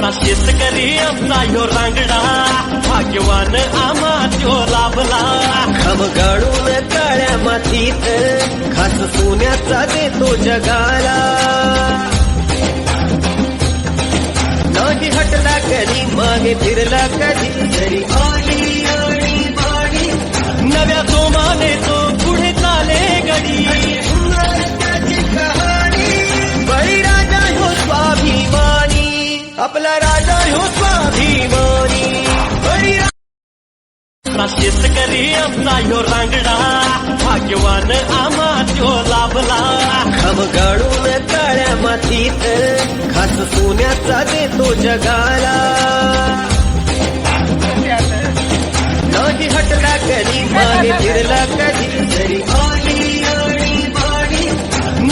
शेतकरी आमचा ह्यो रांगडा भाग्यवान आम्हा त्यो लाभला खमगाडून काळ्या मातीत खास सोन्याचा देतो जगाला नाही हटला कधी मागे फिरला कधी तरी आली आणि बाणी नव्या जोमाने तो पुढे चाले गडी त्याची कहाणी बळीराजा ह्यो स्वाभिमानी आपला राजा ह्यो स्वाभिमानी शेतकरी आमचा ह्यो रांगडा भाग्यवान आम्हा त्यो लाभला खमगाडून काळ्या मातीत खास सोन्याचा देतो जगाला नाही हटला कधी मागे फिरला कधी तरी आली आणि बाणी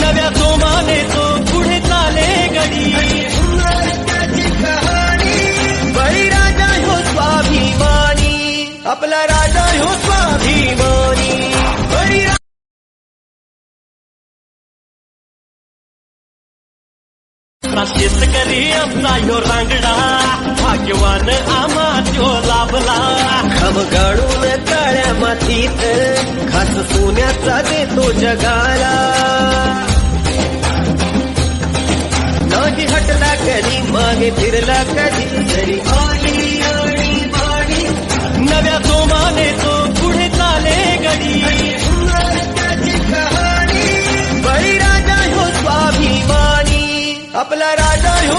नव्या जोमाने तो पुढे चाले गडी त्याची कहाणी बळीराजा ह्यो स्वाभिमानी आपला राजा ह्यो स्वाभिमानी शेतकरी आमचा ह्यो रांगडा भाग्यवान आम्हा त्यो लाभला खमगाडून काळ्या मातीत खास सोन्याचा देतो जगाला नाही हटला कधी मागे फिरला कधी तरी आली आणि बाणी नव्या जोमाने तो पुढे चाले गडी त्याची कहाणी बळीराजा ह्यो स्वाभिमानी आपला राजा ह्यो